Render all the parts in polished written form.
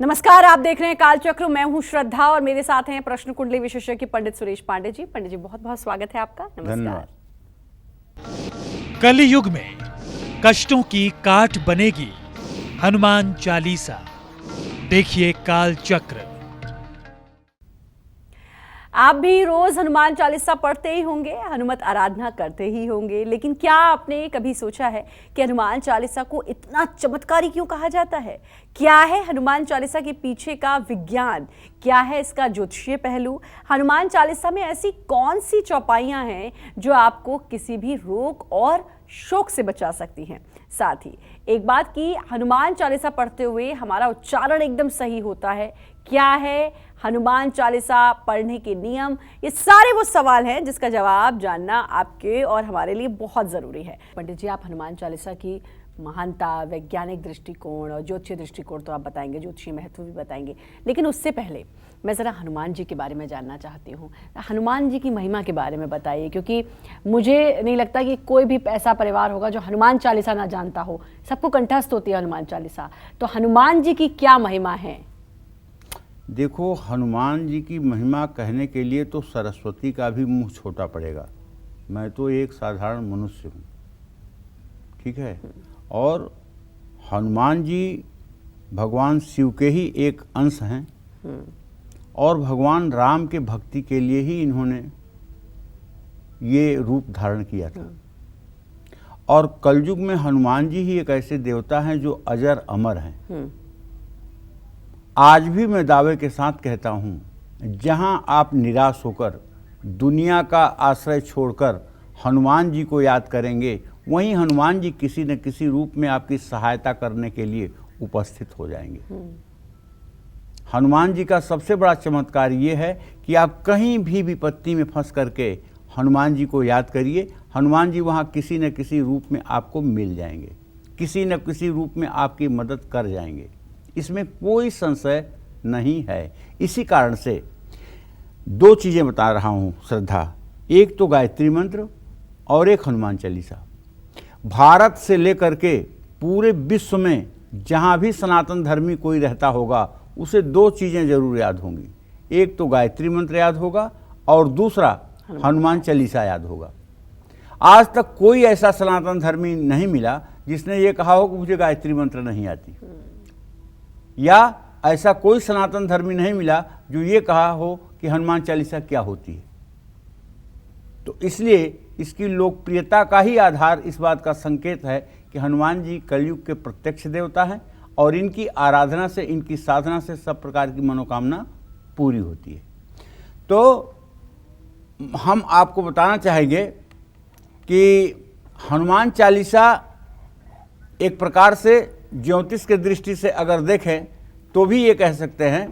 नमस्कार, आप देख रहे हैं कालचक्र। मैं हूं श्रद्धा और मेरे साथ हैं प्रश्न कुंडली विशेषज्ञ पंडित सुरेश पांडे जी। पंडित जी, बहुत बहुत स्वागत है आपका। नमस्कार। कलियुग में कष्टों की काट बनेगी हनुमान चालीसा। देखिए कालचक्र। आप भी रोज हनुमान चालीसा पढ़ते ही होंगे, हनुमत आराधना करते ही होंगे, लेकिन क्या आपने कभी सोचा है कि हनुमान चालीसा को इतना चमत्कारी क्यों कहा जाता है? क्या है हनुमान चालीसा के पीछे का विज्ञान? क्या है इसका ज्योतिषीय पहलू? हनुमान चालीसा में ऐसी कौन सी चौपाइयां हैं जो आपको किसी भी रोग और शोक से बचा सकती हैं? साथ ही एक बात की, हनुमान चालीसा पढ़ते हुए हमारा उच्चारण एकदम सही होता है? क्या है हनुमान चालीसा पढ़ने के नियम? ये सारे वो सवाल हैं जिसका जवाब जानना आपके और हमारे लिए बहुत जरूरी है। पंडित जी, आप हनुमान चालीसा की महानता, वैज्ञानिक दृष्टिकोण और ज्योतिषीय दृष्टिकोण तो आप बताएंगे, ज्योतिषीय महत्व भी बताएंगे, लेकिन उससे पहले मैं ज़रा हनुमान जी के बारे में जानना चाहती हूँ। हनुमान जी की महिमा के बारे में बताइए, क्योंकि मुझे नहीं लगता कि कोई भी ऐसा परिवार होगा जो हनुमान चालीसा ना जानता हो। सबको कंठस्थ होती है हनुमान चालीसा। तो हनुमान जी की क्या महिमा है? देखो, हनुमान जी की महिमा कहने के लिए तो सरस्वती का भी मुंह छोटा पड़ेगा। मैं तो एक साधारण मनुष्य हूँ, ठीक है। और हनुमान जी भगवान शिव के ही एक अंश हैं और भगवान राम के भक्ति के लिए ही इन्होंने ये रूप धारण किया था। और कलयुग में हनुमान जी ही एक ऐसे देवता हैं जो अजर अमर हैं। आज भी मैं दावे के साथ कहता हूँ, जहाँ आप निराश होकर दुनिया का आश्रय छोड़कर हनुमान जी को याद करेंगे, वहीं हनुमान जी किसी न किसी रूप में आपकी सहायता करने के लिए उपस्थित हो जाएंगे। हनुमान जी का सबसे बड़ा चमत्कार ये है कि आप कहीं भी विपत्ति में फंस करके हनुमान जी को याद करिए, हनुमान जी वहाँ किसी न किसी रूप में आपको मिल जाएंगे, किसी न किसी रूप में आपकी मदद कर जाएंगे। इसमें कोई संशय नहीं है। इसी कारण से दो चीज़ें बता रहा हूँ श्रद्धा, एक तो गायत्री मंत्र और एक हनुमान चालीसा। भारत से लेकर के पूरे विश्व में जहाँ भी सनातन धर्मी कोई रहता होगा, उसे दो चीज़ें जरूर याद होंगी। एक तो गायत्री मंत्र याद होगा और दूसरा हनुमान चालीसा याद होगा। आज तक कोई ऐसा सनातन धर्मी नहीं मिला जिसने ये कहा हो कि मुझे गायत्री मंत्र नहीं आती, या ऐसा कोई सनातन धर्मी नहीं मिला जो ये कहा हो कि हनुमान चालीसा क्या होती है। तो इसलिए इसकी लोकप्रियता का ही आधार इस बात का संकेत है कि हनुमान जी कलयुग के प्रत्यक्ष देवता हैं और इनकी आराधना से, इनकी साधना से सब प्रकार की मनोकामना पूरी होती है। तो हम आपको बताना चाहेंगे कि हनुमान चालीसा एक प्रकार से ज्योतिष के दृष्टि से अगर देखें तो भी ये कह सकते हैं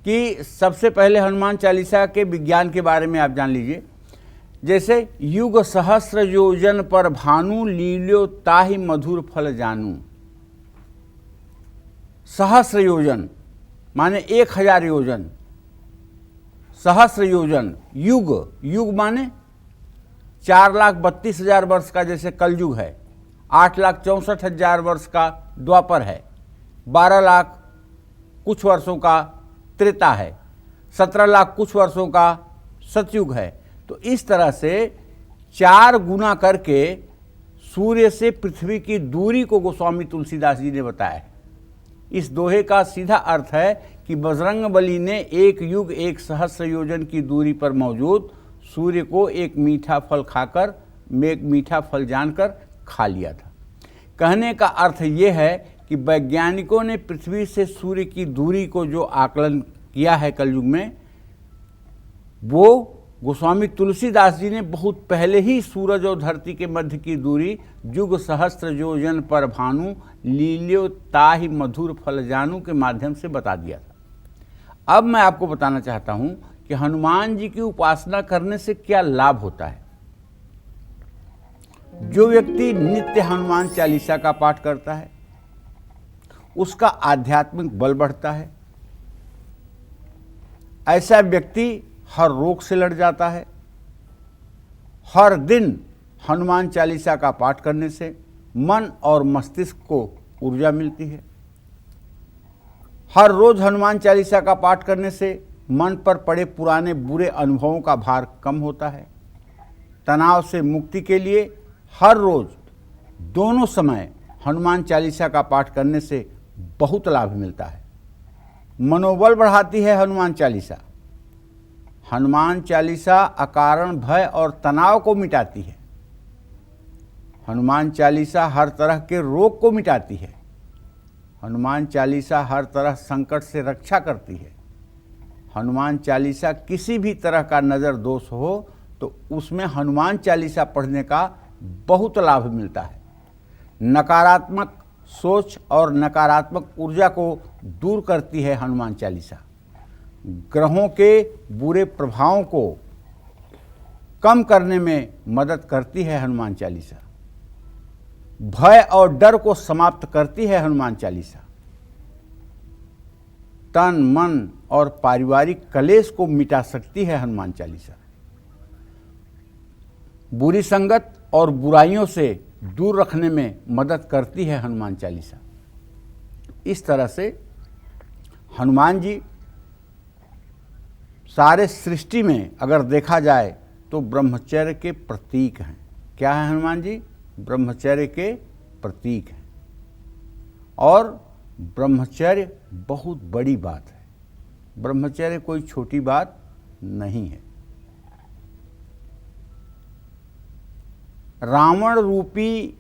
कि सबसे पहले हनुमान चालीसा के विज्ञान के बारे में आप जान लीजिए। जैसे युग सहस्र योजन पर भानु, लील्यो ताहि मधुर फल जानू। सहस्र योजन माने 1000 योजन, सहस्र योजन, युग, युग माने 4,32,000 वर्ष का जैसे कलयुग है, 8,64,000 वर्ष का द्वापर है, 12 लाख कुछ वर्षों का त्रेता है, 17 लाख कुछ वर्षों का सतयुग है। तो इस तरह से 4 गुना करके सूर्य से पृथ्वी की दूरी को गोस्वामी तुलसीदास जी ने बताया है। इस दोहे का सीधा अर्थ है कि बजरंगबली ने एक युग 1 सहस्र योजन की दूरी पर मौजूद सूर्य को एक मीठा फल खाकर, एक मीठा फल जानकर खा लिया था। कहने का अर्थ ये है कि वैज्ञानिकों ने पृथ्वी से सूर्य की दूरी को जो आकलन किया है कलयुग में, वो गोस्वामी तुलसीदास जी ने बहुत पहले ही सूरज और धरती के मध्य की दूरी युग सहस्त्र योजन पर भानु, लील्यो ताहि मधुर फल जानू के माध्यम से बता दिया था। अब मैं आपको बताना चाहता हूं कि हनुमान जी की उपासना करने से क्या लाभ होता है। जो व्यक्ति नित्य हनुमान चालीसा का पाठ करता है, उसका आध्यात्मिक बल बढ़ता है। ऐसा व्यक्ति हर रोग से लड़ जाता है। हर दिन हनुमान चालीसा का पाठ करने से मन और मस्तिष्क को ऊर्जा मिलती है। हर रोज हनुमान चालीसा का पाठ करने से मन पर पड़े पुराने बुरे अनुभवों का भार कम होता है। तनाव से मुक्ति के लिए हर रोज दोनों समय हनुमान चालीसा का पाठ करने से बहुत लाभ मिलता है। मनोबल बढ़ाती है हनुमान चालीसा। हनुमान चालीसा अकारण भय और तनाव को मिटाती है। हनुमान चालीसा हर तरह के रोग को मिटाती है। हनुमान चालीसा हर तरह संकट से रक्षा करती है। हनुमान चालीसा किसी भी तरह का नज़र दोष हो तो उसमें हनुमान चालीसा पढ़ने का बहुत लाभ मिलता है। नकारात्मक सोच और नकारात्मक ऊर्जा को दूर करती है हनुमान चालीसा। ग्रहों के बुरे प्रभावों को कम करने में मदद करती है हनुमान चालीसा। भय और डर को समाप्त करती है हनुमान चालीसा। तन मन और पारिवारिक कलेश को मिटा सकती है हनुमान चालीसा। बुरी संगत और बुराइयों से दूर रखने में मदद करती है हनुमान चालीसा। इस तरह से हनुमान जी सारे सृष्टि में अगर देखा जाए तो ब्रह्मचर्य के प्रतीक हैं। क्या है हनुमान जी? ब्रह्मचर्य के प्रतीक हैं। और ब्रह्मचर्य बहुत बड़ी बात है। ब्रह्मचर्य कोई छोटी बात नहीं है। रावण रूपी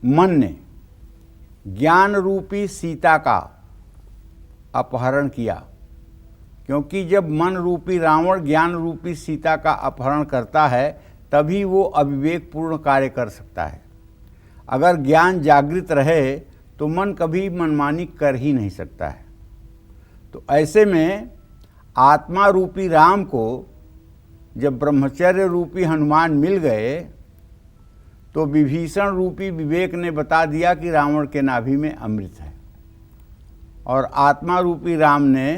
मन ने ज्ञान रूपी सीता का अपहरण किया, क्योंकि जब मन रूपी रावण ज्ञान रूपी सीता का अपहरण करता है तभी वो अविवेकपूर्ण कार्य कर सकता है। अगर ज्ञान जागृत रहे तो मन कभी मनमानी कर ही नहीं सकता है। तो ऐसे में आत्मा रूपी राम को जब ब्रह्मचर्य रूपी हनुमान मिल गए तो विभीषण रूपी विवेक ने बता दिया कि रावण के नाभि में अमृत है। और आत्मा रूपी राम ने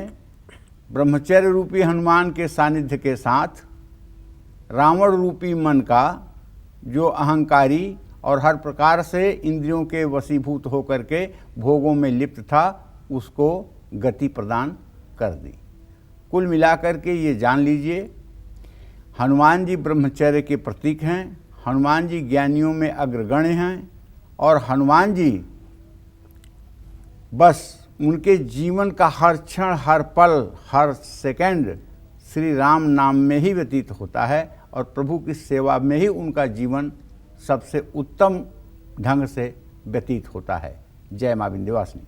ब्रह्मचर्य रूपी हनुमान के सानिध्य के साथ रावण रूपी मन का, जो अहंकारी और हर प्रकार से इंद्रियों के वशीभूत होकर के भोगों में लिप्त था, उसको गति प्रदान कर दी। कुल मिलाकर के ये जान लीजिए, हनुमान जी ब्रह्मचर्य के प्रतीक हैं। हनुमान जी ज्ञानियों में अग्रगण्य हैं। और हनुमान जी बस उनके जीवन का हर क्षण, हर पल, हर सेकंड श्री राम नाम में ही व्यतीत होता है और प्रभु की सेवा में ही उनका जीवन सबसे उत्तम ढंग से व्यतीत होता है। जय मां विंध्यवासिनी।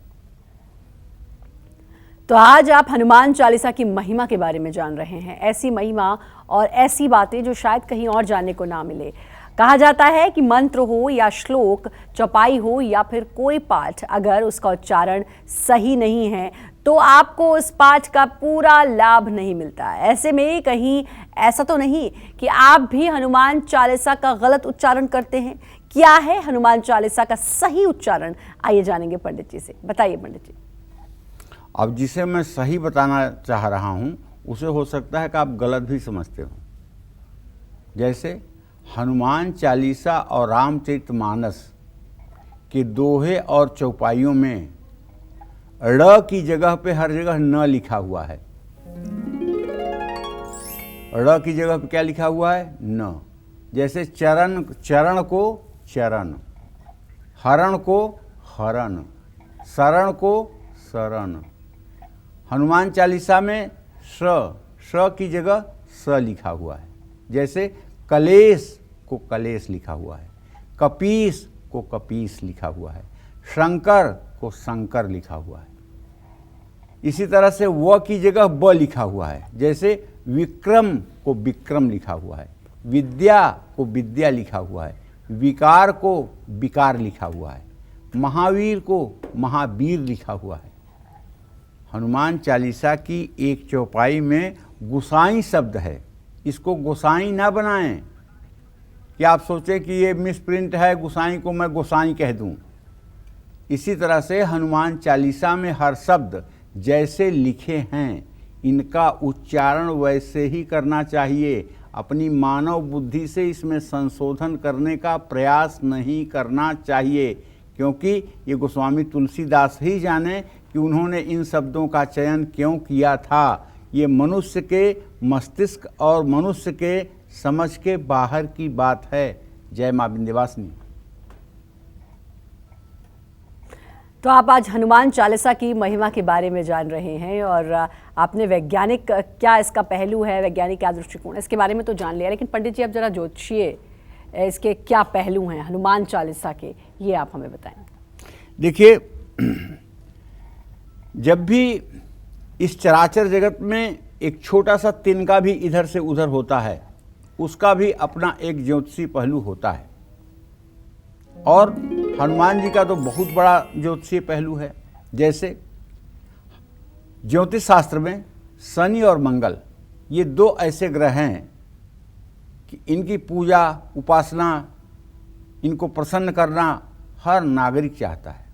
तो आज आप हनुमान चालीसा की महिमा के बारे में जान रहे हैं। ऐसी महिमा और ऐसी बातें जो शायद कहीं और जानने को ना मिले। कहा जाता है कि मंत्र हो या श्लोक, चौपाई हो या फिर कोई पाठ, अगर उसका उच्चारण सही नहीं है तो आपको उस पाठ का पूरा लाभ नहीं मिलता। ऐसे में कहीं ऐसा तो नहीं कि आप भी हनुमान चालीसा का गलत उच्चारण करते हैं? क्या है हनुमान चालीसा का सही उच्चारण? आइए जानेंगे पंडित जी से। बताइए पंडित जी। अब जिसे मैं सही बताना चाह रहा हूँ उसे हो सकता है कि आप गलत भी समझते हो। जैसे हनुमान चालीसा और रामचरितमानस के दोहे और चौपाइयों में ड़ की जगह पे हर जगह न लिखा हुआ है। ड़ की जगह पे क्या लिखा हुआ है? न। जैसे चरण, चरण को चरण, हरण को हरण, शरण को शरण। हनुमान चालीसा में श की जगह स लिखा हुआ है। जैसे कलेश को कलेश लिखा हुआ है, कपीस को कपीस लिखा हुआ है, शंकर को शंकर लिखा हुआ है। इसी तरह से व की जगह ब लिखा हुआ है। जैसे विक्रम को विक्रम लिखा हुआ है, विद्या को विद्या लिखा हुआ है, विकार को विकार लिखा हुआ है, महावीर को महावीर लिखा हुआ है। हनुमान चालीसा की एक चौपाई में गोसाई शब्द है। इसको गोसाई ना बनाएं कि आप सोचें कि ये मिसप्रिंट है, गोसाई को मैं गोसाई कह दूं। इसी तरह से हनुमान चालीसा में हर शब्द जैसे लिखे हैं इनका उच्चारण वैसे ही करना चाहिए। अपनी मानव बुद्धि से इसमें संशोधन करने का प्रयास नहीं करना चाहिए, क्योंकि ये गोस्वामी तुलसीदास ही जाने कि उन्होंने इन शब्दों का चयन क्यों किया था। ये मनुष्य के मस्तिष्क और मनुष्य के समझ के बाहर की बात है। जय मां विंध्यवासिनी। तो आप आज हनुमान चालीसा की महिमा के बारे में जान रहे हैं और आपने वैज्ञानिक क्या इसका पहलू है, वैज्ञानिक क्या दृष्टिकोण है, इसके बारे में तो जान लिया, लेकिन पंडित जी आप जरा ज्योतिषीय इसके क्या पहलू हैं हनुमान चालीसा के, ये आप हमें बताएं। देखिए, जब भी इस चराचर जगत में एक छोटा सा तिनका भी इधर से उधर होता है, उसका भी अपना एक ज्योतिषीय पहलू होता है। और हनुमान जी का तो बहुत बड़ा ज्योतिषीय पहलू है। जैसे ज्योतिष शास्त्र में शनि और मंगल ये दो ऐसे ग्रह हैं कि इनकी पूजा उपासना, इनको प्रसन्न करना हर नागरिक चाहता है।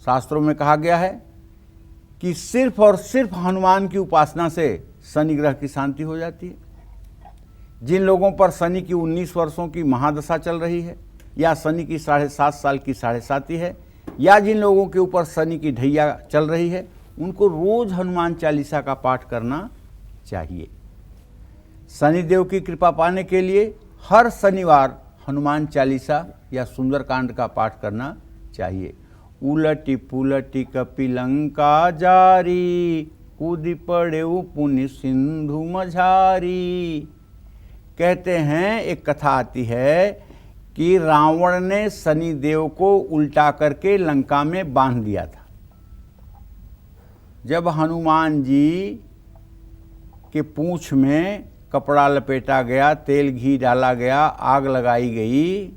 शास्त्रों में कहा गया है कि सिर्फ और सिर्फ हनुमान की उपासना से शनि ग्रह की शांति हो जाती है। जिन लोगों पर शनि की 19 वर्षों की महादशा चल रही है, या शनि की 7.5 साल की 7.5 है, या जिन लोगों के ऊपर शनि की ढैया चल रही है, उनको रोज हनुमान चालीसा का पाठ करना चाहिए। शनिदेव की कृपा पाने के लिए हर शनिवार हनुमान चालीसा या सुंदरकांड का पाठ करना चाहिए। उलटी पुलटी कपिलंका जारी, कूदी पड़े पुण्य सिंधु मझारी। कहते हैं, एक कथा आती है कि रावण ने शनिदेव को उल्टा करके लंका में बांध दिया था। जब हनुमान जी के पूंछ में कपड़ा लपेटा गया, तेल घी डाला गया, आग लगाई गई,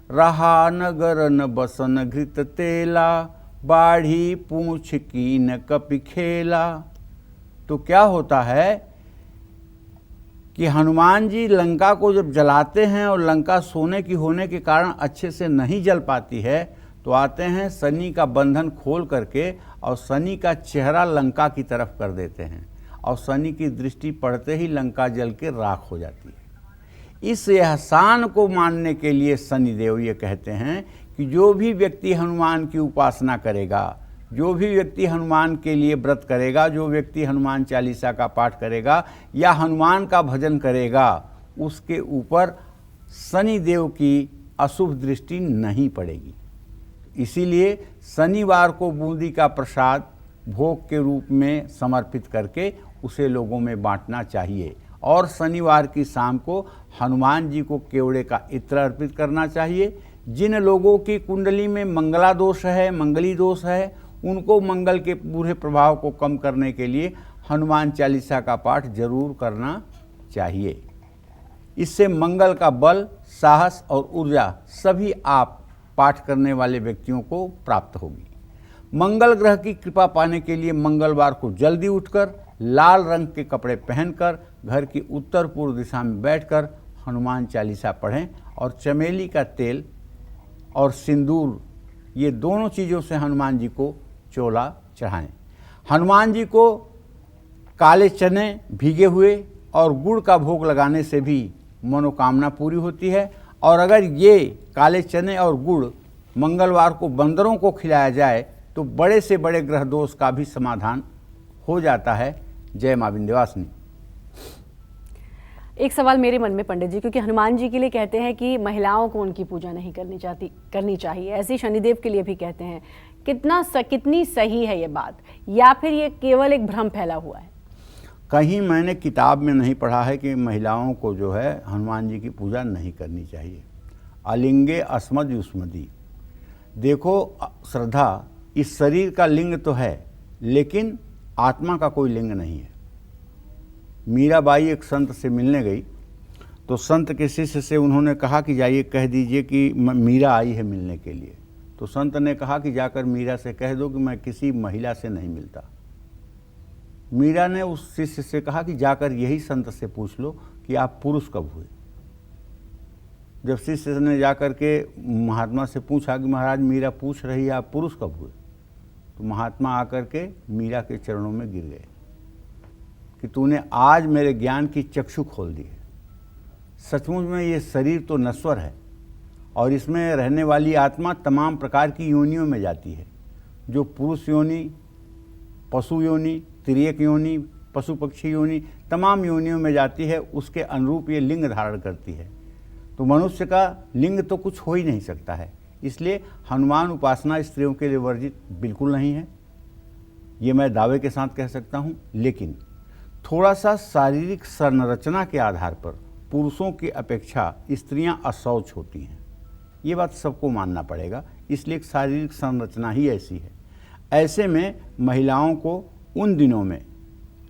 रहा नगर न बसन घृत तेला, बाढ़ी पूंछ की न कपि खेला। तो क्या होता है कि हनुमान जी लंका को जब जलाते हैं और लंका सोने की होने के कारण अच्छे से नहीं जल पाती है, तो आते हैं शनि का बंधन खोल करके और शनि का चेहरा लंका की तरफ कर देते हैं, और शनि की दृष्टि पड़ते ही लंका जल के राख हो जाती है। इस एहसान को मानने के लिए शनिदेव ये कहते हैं कि जो भी व्यक्ति हनुमान की उपासना करेगा, जो भी व्यक्ति हनुमान के लिए व्रत करेगा, जो व्यक्ति हनुमान चालीसा का पाठ करेगा या हनुमान का भजन करेगा, उसके ऊपर शनिदेव की अशुभ दृष्टि नहीं पड़ेगी। इसीलिए शनिवार को बूंदी का प्रसाद भोग के रूप में समर्पित करके उसे लोगों में बांटना चाहिए, और शनिवार की शाम को हनुमान जी को केवड़े का इत्र अर्पित करना चाहिए। जिन लोगों की कुंडली में मंगला दोष है, मंगली दोष है, उनको मंगल के बुरे प्रभाव को कम करने के लिए हनुमान चालीसा का पाठ जरूर करना चाहिए। इससे मंगल का बल, साहस और ऊर्जा सभी आप पाठ करने वाले व्यक्तियों को प्राप्त होगी। मंगल ग्रह की कृपा पाने के लिए मंगलवार को जल्दी उठकर लाल रंग के कपड़े पहनकर घर की उत्तर पूर्व दिशा में बैठकर हनुमान चालीसा पढ़ें, और चमेली का तेल और सिंदूर, ये दोनों चीज़ों से हनुमान जी को चोला चढ़ाएं। हनुमान जी को काले चने भीगे हुए और गुड़ का भोग लगाने से भी मनोकामना पूरी होती है, और अगर ये काले चने और गुड़ मंगलवार को बंदरों को खिलाया जाए तो बड़े से बड़े ग्रह दोष का भी समाधान हो जाता है। जय मां विंध्यवासिनी। एक सवाल मेरे मन में पंडित जी, क्योंकि हनुमान जी के लिए कहते हैं कि महिलाओं को उनकी पूजा नहीं करनी चाहिए, ऐसे शनिदेव के लिए भी कहते हैं, कितनी सही है ये बात, या फिर ये केवल एक भ्रम फैला हुआ है? कहीं मैंने किताब में नहीं पढ़ा है कि महिलाओं को जो है हनुमान जी की पूजा नहीं करनी चाहिए। अलिंगे अस्मद युष्मदी। देखो, श्रद्धा इस शरीर का लिंग तो है, लेकिन आत्मा का कोई लिंग नहीं है। मीराबाई एक संत से मिलने गई, तो संत के शिष्य से उन्होंने कहा कि जाइए कह दीजिए कि मीरा आई है मिलने के लिए। तो संत ने कहा कि जाकर मीरा से कह दो कि मैं किसी महिला से नहीं मिलता। मीरा ने उस शिष्य से कहा कि जाकर यही संत से पूछ लो कि आप पुरुष कब हुए। जब शिष्य ने जाकर के महात्मा से पूछा कि महाराज मीरा पूछ रही है आप पुरुष कब हुए, तो महात्मा आकर के मीरा के चरणों में गिर गए कि तूने आज मेरे ज्ञान की चक्षु खोल दी है। सचमुच में ये शरीर तो नश्वर है और इसमें रहने वाली आत्मा तमाम प्रकार की योनियों में जाती है। जो पुरुष योनि, पशु योनि, तिर्यक योनि, पशु पक्षी योनि, तमाम योनियों में जाती है, उसके अनुरूप ये लिंग धारण करती है। तो मनुष्य का लिंग तो कुछ हो ही नहीं सकता है। इसलिए हनुमान उपासना स्त्रियों के लिए वर्जित बिल्कुल नहीं है, ये मैं दावे के साथ कह सकता हूँ। लेकिन थोड़ा सा शारीरिक संरचना के आधार पर पुरुषों की अपेक्षा स्त्रियां अशौच होती हैं, ये बात सबको मानना पड़ेगा। इसलिए एक शारीरिक संरचना ही ऐसी है। ऐसे में महिलाओं को उन दिनों में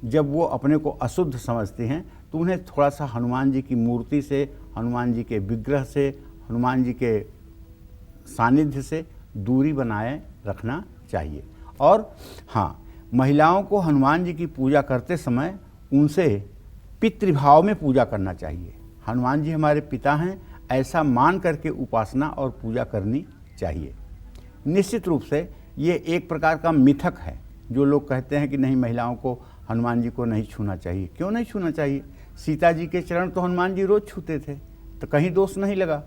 जब वो अपने को अशुद्ध समझती हैं तो उन्हें थोड़ा सा हनुमान जी की मूर्ति से, हनुमान जी के विग्रह से, हनुमान जी के सानिध्य से दूरी बनाए रखना चाहिए। और हाँ, महिलाओं को हनुमान जी की पूजा करते समय उनसे पितृभाव में पूजा करना चाहिए। हनुमान जी हमारे पिता हैं, ऐसा मान करके उपासना और पूजा करनी चाहिए। निश्चित रूप से ये एक प्रकार का मिथक है। जो लोग कहते हैं कि नहीं, महिलाओं को हनुमान जी को नहीं छूना चाहिए। क्यों नहीं छूना चाहिए? सीता जी के चरण तो हनुमान जी रोज छूते थे, तो कहीं दोष नहीं लगा।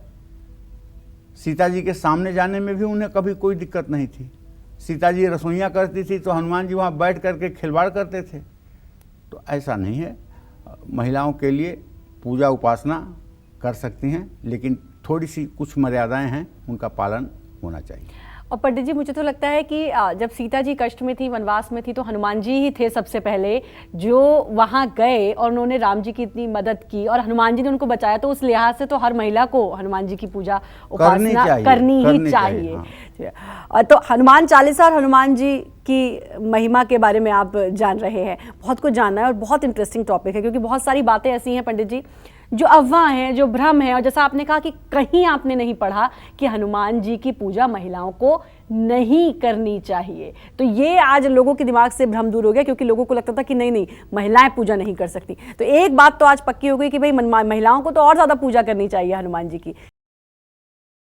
सीता जी के सामने जाने में भी उन्हें कभी कोई दिक्कत नहीं थी। सीता जी रसोइयाँ करती थी तो हनुमान जी वहाँ बैठ करके खिलवाड़ करते थे। तो ऐसा नहीं है, महिलाओं के लिए पूजा उपासना कर सकती हैं, लेकिन थोड़ी सी कुछ मर्यादाएं हैं, उनका पालन होना चाहिए। और पंडित जी, मुझे तो लगता है कि जब सीता जी कष्ट में थी, वनवास में थी, तो हनुमान जी ही थे सबसे पहले जो वहां गए और उन्होंने राम जी की इतनी मदद की और हनुमान जी ने उनको बचाया। तो उस लिहाज से तो हर महिला को हनुमान जी की पूजा उपासना करनी ही चाहिए। हाँ। तो हनुमान चालीसा और हनुमान जी की महिमा के बारे में आप जान रहे हैं, बहुत कुछ जानना है और बहुत इंटरेस्टिंग टॉपिक है, क्योंकि बहुत सारी बातें ऐसी हैं पंडित जी जो अफवाह हैं, जो भ्रम है। और जैसा आपने कहा कि कहीं आपने नहीं पढ़ा कि हनुमान जी की पूजा महिलाओं को नहीं करनी चाहिए। तो ये आज लोगों के दिमाग से भ्रम दूर हो गया, क्योंकि लोगों को लगता था कि नहीं महिलाएं पूजा नहीं कर सकती। तो एक बात तो आज पक्की हो गई कि भाई महिलाओं को तो और ज्यादा पूजा करनी चाहिए हनुमान जी की।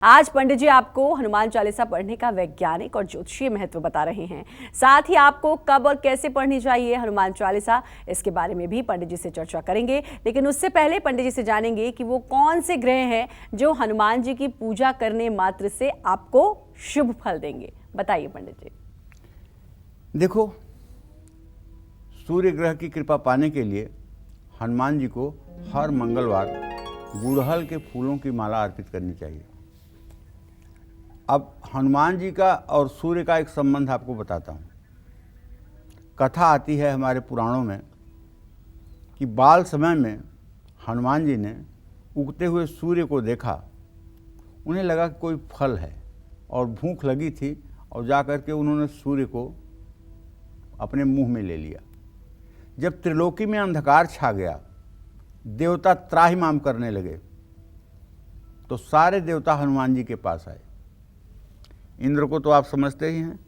आज पंडित जी आपको हनुमान चालीसा पढ़ने का वैज्ञानिक और ज्योतिषीय महत्व बता रहे हैं। साथ ही आपको कब और कैसे पढ़नी चाहिए हनुमान चालीसा, इसके बारे में भी पंडित जी से चर्चा करेंगे। लेकिन उससे पहले पंडित जी से जानेंगे कि वो कौन से ग्रह हैं जो हनुमान जी की पूजा करने मात्र से आपको शुभ फल देंगे। बताइए पंडित जी। देखो, सूर्य ग्रह की कृपा पाने के लिए हनुमान जी को हर मंगलवार गुड़हल के फूलों की माला अर्पित करनी चाहिए। अब हनुमान जी का और सूर्य का एक संबंध आपको बताता हूँ। कथा आती है हमारे पुराणों में कि बाल समय में हनुमान जी ने उगते हुए सूर्य को देखा। उन्हें लगा कि कोई फल है और भूख लगी थी, और जा कर के उन्होंने सूर्य को अपने मुंह में ले लिया। जब त्रिलोकी में अंधकार छा गया, देवता त्राहिमाम करने लगे, तो सारे देवता हनुमान जी के पास आए। इंद्र को तो आप समझते ही हैं।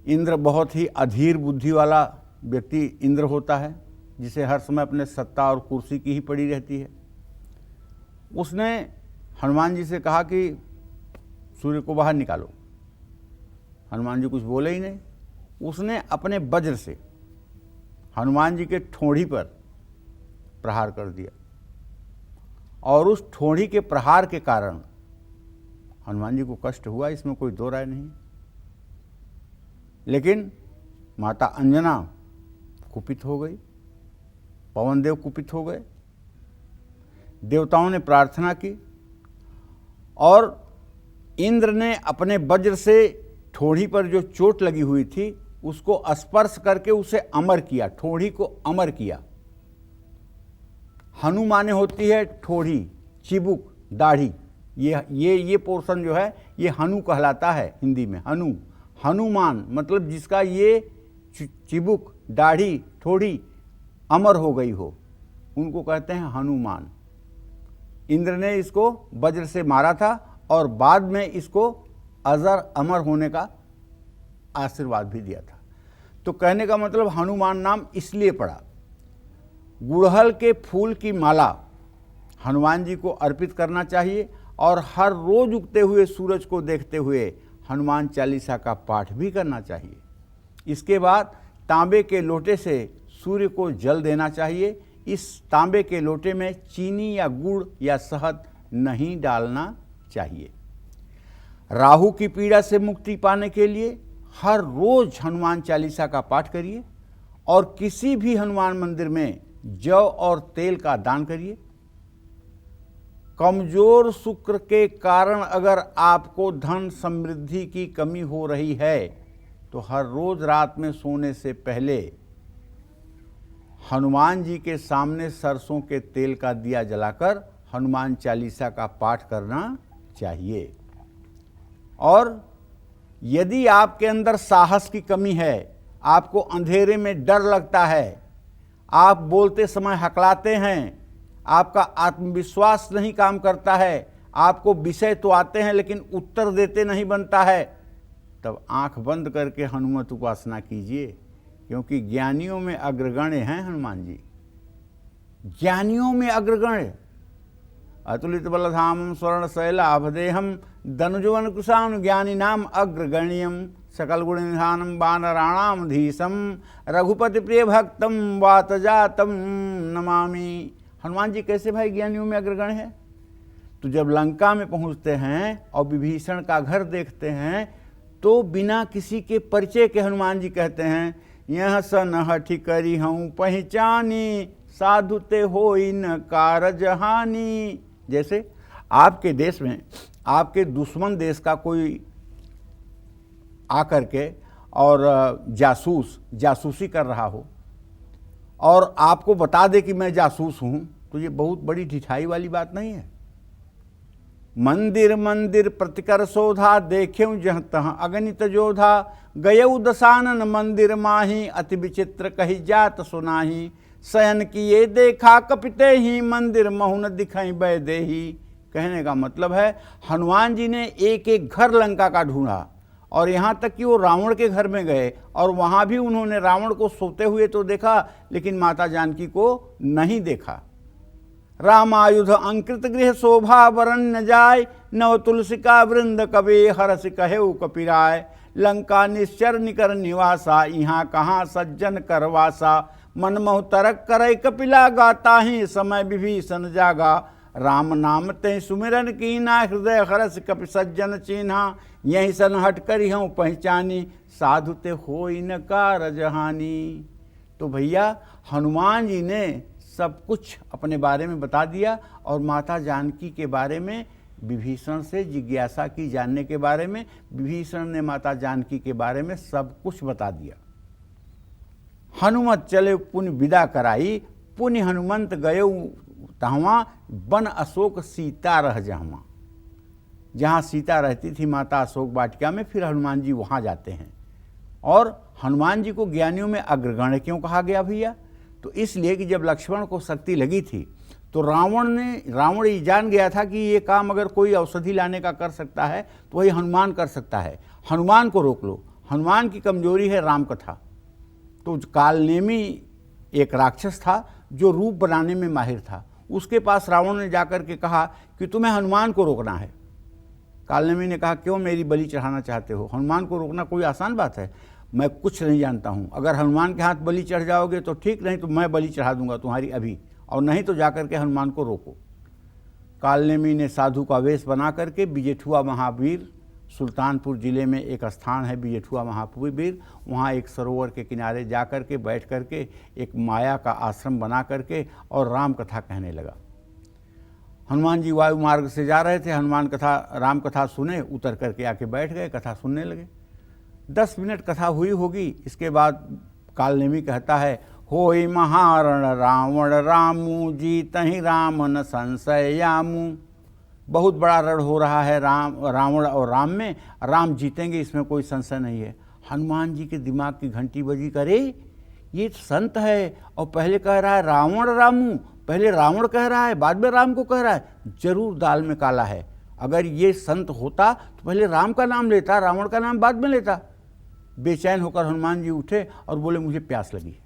इंद्र बहुत ही अधीर बुद्धि वाला व्यक्ति इंद्र होता है, जिसे हर समय अपने सत्ता और कुर्सी की ही पड़ी रहती है। उसने हनुमान जी से कहा कि सूर्य को बाहर निकालो। हनुमान जी कुछ बोले ही नहीं। उसने अपने वज्र से हनुमान जी के ठोड़ी पर प्रहार कर दिया, और उस ठोड़ी के प्रहार के कारण हनुमान जी को कष्ट हुआ, इसमें कोई दो राय नहीं। लेकिन माता अंजना कुपित हो गई, पवन देव कुपित हो गए। देवताओं ने प्रार्थना की और इंद्र ने अपने वज्र से ठोड़ी पर जो चोट लगी हुई थी उसको स्पर्श करके उसे अमर किया, ठोड़ी को अमर किया। हनु माने होती है ठोड़ी, चिबुक, दाढ़ी। ये पोर्शन जो है ये हनु कहलाता है हिंदी में। हनुमान मतलब जिसका ये चिबुक, दाढ़ी, ठोड़ी अमर हो गई हो, उनको कहते हैं हनुमान। इंद्र ने इसको वज्र से मारा था और बाद में इसको अजर अमर होने का आशीर्वाद भी दिया था। तो कहने का मतलब हनुमान नाम इसलिए पड़ा। गुड़हल के फूल की माला हनुमान जी को अर्पित करना चाहिए, और हर रोज उगते हुए सूरज को देखते हुए हनुमान चालीसा का पाठ भी करना चाहिए। इसके बाद तांबे के लोटे से सूर्य को जल देना चाहिए। इस तांबे के लोटे में चीनी या गुड़ या शहद नहीं डालना चाहिए। राहु की पीड़ा से मुक्ति पाने के लिए हर रोज हनुमान चालीसा का पाठ करिए और किसी भी हनुमान मंदिर में जौ और तेल का दान करिए। कमजोर शुक्र के कारण अगर आपको धन समृद्धि की कमी हो रही है तो हर रोज रात में सोने से पहले हनुमान जी के सामने सरसों के तेल का दिया जलाकर हनुमान चालीसा का पाठ करना चाहिए। और यदि आपके अंदर साहस की कमी है, आपको अंधेरे में डर लगता है, आप बोलते समय हकलाते हैं, आपका आत्मविश्वास नहीं काम करता है, आपको विषय तो आते हैं लेकिन उत्तर देते नहीं बनता है, तब आंख बंद करके हनुमत उपासना कीजिए, क्योंकि ज्ञानियों में अग्रगण्य हैं हनुमान जी। ज्ञानियों में अग्रगण्य। अतुलित बलधामं स्वर्ण शैलाभदेहम धनुजवन कुशान ज्ञानी नाम अग्रगण्यम सकल गुण निधानम वानराणाम धीशम रघुपति प्रिय भक्तम वातजातम नमामि। हनुमान जी कैसे भाई ज्ञानियों में अग्रगण्य है? तो जब लंका में पहुंचते हैं और विभीषण का घर देखते हैं तो बिना किसी के परिचय के हनुमान जी कहते हैं, यह सन हठी करी हूँ पहचानी साधु ते होई न कारज हानि। जैसे आपके देश में आपके दुश्मन देश का कोई आकर के और जासूसी कर रहा हो और आपको बता दे कि मैं जासूस हूं, तो ये बहुत बड़ी ढिठाई वाली बात नहीं है। मंदिर मंदिर प्रतिकर शोधा देखें जह तह अगणित जोधा गयऊ दसानन मंदिर माही अति विचित्र कही जात सुनाही शयन किए देखा कपिते ही मंदिर महुन दिखाई बैदे ही। कहने का मतलब है हनुमान जी ने एक एक घर लंका का ढूंढा और यहाँ तक कि वो रावण के घर में गए और वहाँ भी उन्होंने रावण को सोते हुए तो देखा लेकिन माता जानकी को नहीं देखा। रामायुध अंकृत गृह शोभा वरण न जाय नव तुलसिका वृंद कबे हरस कहेउ कपिराय लंका निश्चर निकर निवासा यहाँ कहाँ सज्जन करवासा मनमोह तरक करय कपिला गाता ही समय विभीषण जागा राम नाम ते सुमिरन कीना हृदय हरस कपि सज्जन चिन्हा यही सन हट करी हूँ पहचानी साधु ते होई न कारज हानि। तो भैया हनुमान जी ने सब कुछ अपने बारे में बता दिया और माता जानकी के बारे में विभीषण से जिज्ञासा की जानने के बारे में। विभीषण ने माता जानकी के बारे में सब कुछ बता दिया। हनुमत चले पुण्य विदा कराई पुण्य हनुमंत गये तहवा वन अशोक सीता रह जहवा। जहाँ सीता रहती थी माता अशोक वाटिका में, फिर हनुमान जी वहाँ जाते हैं। और हनुमान जी को ज्ञानियों में अग्रगण्य क्यों कहा गया भैया? तो इसलिए कि जब लक्ष्मण को शक्ति लगी थी तो रावण ये जान गया था कि ये काम अगर कोई औषधि लाने का कर सकता है तो वही हनुमान कर सकता है। हनुमान को रोक लो। हनुमान की कमजोरी है राम कथा। तो कालनेमी एक राक्षस था जो रूप बनाने में माहिर था। उसके पास रावण ने जाकर के कहा कि तुम्हें हनुमान को रोकना है। कालनेमी ने कहा क्यों मेरी बलि चढ़ाना चाहते हो? हनुमान को रोकना कोई आसान बात है? मैं कुछ नहीं जानता हूँ। अगर हनुमान के हाथ बलि चढ़ जाओगे तो ठीक, नहीं तो मैं बलि चढ़ा दूंगा तुम्हारी अभी, और नहीं तो जाकर के हनुमान को रोको। कालनेमी ने साधु का वेश बना करके बिजेठुआ महावीर, सुल्तानपुर जिले में एक स्थान है बिजेठुआ महावीर, वहाँ एक सरोवर के किनारे जा कर के बैठ करके एक माया का आश्रम बना करके और राम कथा कहने लगा। हनुमान जी वायु मार्ग से जा रहे थे, हनुमान कथा राम कथा सुने, उतर करके आके बैठ गए, कथा सुनने लगे। 10 मिनट कथा हुई होगी। इसके बाद कालनेमी कहता है, होई महारण रावण रामू जीतहि राम न संशयामू। बहुत बड़ा रण हो रहा है रावण और राम में, राम जीतेंगे इसमें कोई संशय नहीं है। हनुमान जी के दिमाग की घंटी बजी, करे ये संत है और पहले कह रहा है रावण रामू, पहले रावण कह रहा है बाद में राम को कह रहा है, जरूर दाल में काला है। अगर ये संत होता तो पहले राम का नाम लेता, रावण का नाम बाद में लेता। बेचैन होकर हनुमान जी उठे और बोले मुझे प्यास लगी है।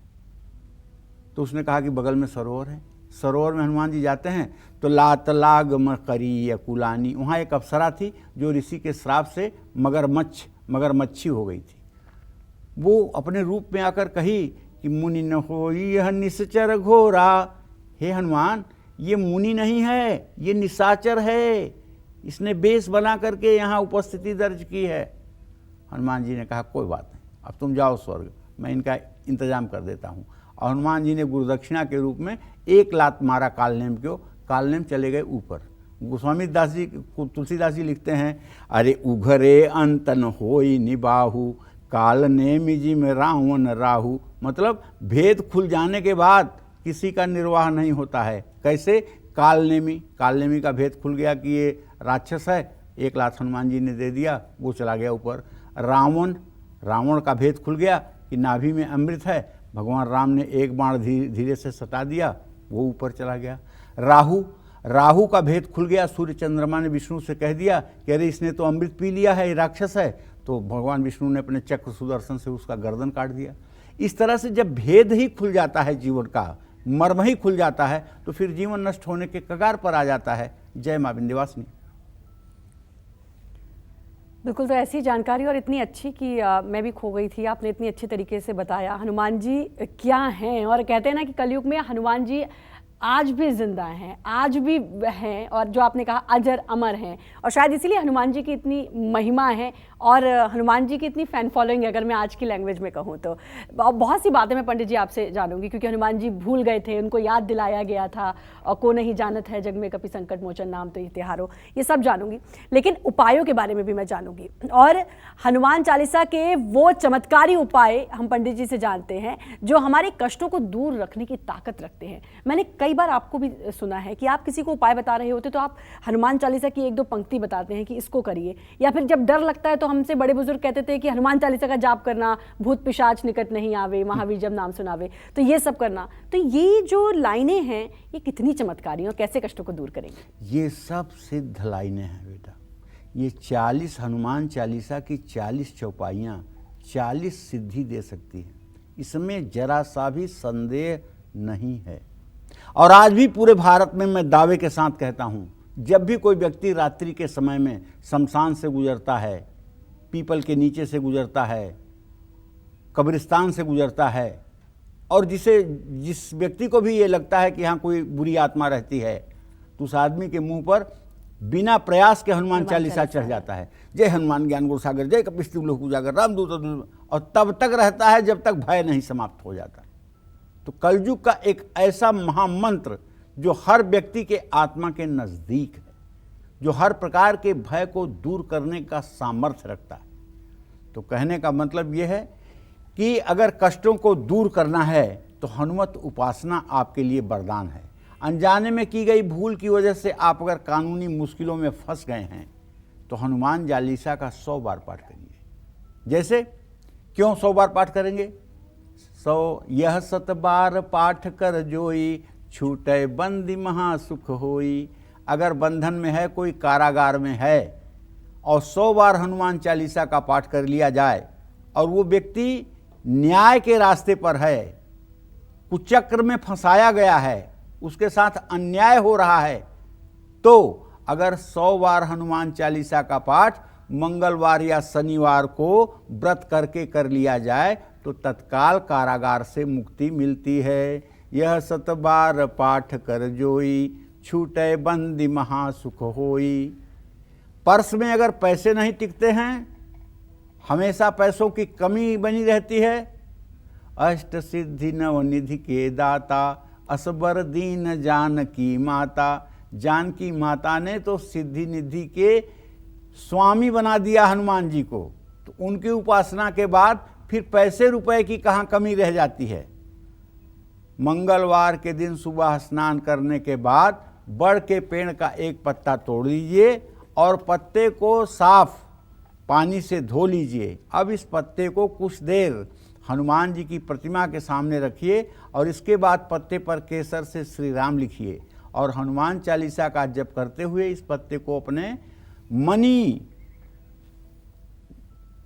तो उसने कहा कि बगल में सरोवर है। सरोवर में हनुमान जी जाते हैं तो लात लाग मकरी कुलानी, वहाँ एक अप्सरा थी जो ऋषि के श्राप से मगरमच्छी हो गई थी। वो अपने रूप में आकर कही कि मुनि न हो यह निश्चर घोरा। हे हनुमान, ये मुनि नहीं है, ये निशाचर है, इसने बेश बना करके यहाँ उपस्थिति दर्ज की है। हनुमान जी ने कहा कोई बात नहीं, अब तुम जाओ स्वर्ग, मैं इनका इंतजाम कर देता हूँ। और हनुमान जी ने गुरुदक्षिणा के रूप में 1 लात मारा कालनेम को, कालनेम चले गए ऊपर। गोस्वामी दास जी, तुलसीदास जी लिखते हैं, अरे उघरे अंतन होई निबाहु, कालनेम जी में रावण राहु। मतलब भेद खुल जाने के बाद किसी का निर्वाह नहीं होता है। कैसे? कालनेमी का भेद खुल गया कि ये राक्षस है, 1 लात हनुमान जी ने दे दिया, वो चला गया ऊपर। रावण का भेद खुल गया कि नाभि में अमृत है, भगवान राम ने 1 बाण धीरे से सटा दिया, वो ऊपर चला गया। राहु का भेद खुल गया, सूर्य चंद्रमा ने विष्णु से कह दिया कि अरे इसने तो अमृत पी लिया है, ये राक्षस है, तो भगवान विष्णु ने अपने चक्र सुदर्शन से उसका गर्दन काट दिया। इस तरह से जब भेद ही खुल जाता है, जीवन का मर्म ही खुल जाता है, तो फिर जीवन नष्ट होने के कगार पर आ जाता है। जय मां विंध्यवासिनी। बिल्कुल, तो ऐसी जानकारी और इतनी अच्छी कि मैं भी खो गई थी। आपने इतनी अच्छी तरीके से बताया हनुमान जी क्या हैं, और कहते हैं ना कि कलयुग में हनुमान जी आज भी जिंदा हैं, आज भी हैं, और जो आपने कहा अजर अमर हैं, और शायद इसीलिए हनुमान जी की इतनी महिमा है और हनुमान जी की इतनी फ़ैन फॉलोइंग, अगर मैं आज की लैंग्वेज में कहूँ तो। बहुत सी बातें मैं पंडित जी आपसे जानूंगी, क्योंकि हनुमान जी भूल गए थे, उनको याद दिलाया गया था, और को नहीं जानत है जग में कपि संकट मोचन नाम तो तिहारो, ये सब जानूंगी। लेकिन उपायों के बारे में भी मैं जानूंगी, और हनुमान चालीसा के वो चमत्कारी उपाय हम पंडित जी से जानते हैं जो हमारे कष्टों को दूर रखने की ताकत रखते हैं। मैंने कई बार आपको भी सुना है कि आप किसी को उपाय बता रहे होते तो आप हनुमान चालीसा की 1-2 पंक्ति बताते हैं कि इसको करिए, या फिर जब डर लगता है तो हमसे बड़े बुजुर्ग कहते थे कि हनुमान चालीसा का जाप करना, भूत पिशाच निकट नहीं आवे, महावीर जब नाम सुनावे, तो ये सब करना। तो ये जो लाइनें हैं ये कितनी चमत्कारी और कैसे कष्टों को दूर करेंगे? ये सब सिद्ध लाइनें हैं बेटा। ये 40 हनुमान चालीसा की 40 चौपाइयाँ 40 सिद्धि दे सकती हैं, इसमें जरा सा भी संदेह नहीं है। और आज भी पूरे भारत में मैं दावे के साथ कहता हूँ, जब भी कोई व्यक्ति रात्रि के समय में शमशान से गुजरता है, पीपल के नीचे से गुजरता है, कब्रिस्तान से गुजरता है, और जिस व्यक्ति को भी ये लगता है कि यहाँ कोई बुरी आत्मा रहती है, तो उस आदमी के मुंह पर बिना प्रयास के हनुमान चालीसा चढ़ जाता है। जय हनुमान ज्ञान गुण सागर, जय कपिस्ती लोक उजागर, रामदूत, और तब तक रहता है जब तक भय नहीं समाप्त हो जाता। तो कलयुग का एक ऐसा महामंत्र जो हर व्यक्ति के आत्मा के नजदीक है, जो हर प्रकार के भय को दूर करने का सामर्थ्य रखता है। तो कहने का मतलब यह है कि अगर कष्टों को दूर करना है तो हनुमत उपासना आपके लिए वरदान है। अनजाने में की गई भूल की वजह से आप अगर कानूनी मुश्किलों में फंस गए हैं तो हनुमान चालीसा का 100 बार पाठ करिए। जैसे क्यों 100 बार पाठ करेंगे? 100 यह 7 बार पाठ कर जोई, छूटे बंदी महासुख होई। अगर बंधन में है, कोई कारागार में है, और 100 बार हनुमान चालीसा का पाठ कर लिया जाए, और वो व्यक्ति न्याय के रास्ते पर है, कुचक्र में फंसाया गया है, उसके साथ अन्याय हो रहा है, तो अगर 100 बार हनुमान चालीसा का पाठ मंगलवार या शनिवार को व्रत करके कर लिया जाए तो तत्काल कारागार से मुक्ति मिलती है। यह 7 बार पाठ कर जोई, छूटे बंदी महासुख होई। पर्स में अगर पैसे नहीं टिकते हैं, हमेशा पैसों की कमी बनी रहती है, अष्ट सिद्धि नवनिधि के दाता, असबर दीन जानकी माता। जानकी माता ने तो सिद्धि निधि के स्वामी बना दिया हनुमान जी को, तो उनकी उपासना के बाद फिर पैसे रुपए की कहाँ कमी रह जाती है। मंगलवार के दिन सुबह स्नान करने के बाद बड़ के पेड़ का एक पत्ता तोड़ लीजिए और पत्ते को साफ पानी से धो लीजिए। अब इस पत्ते को कुछ देर हनुमान जी की प्रतिमा के सामने रखिए और इसके बाद पत्ते पर केसर से श्री राम लिखिए और हनुमान चालीसा का जप करते हुए इस पत्ते को अपने मनी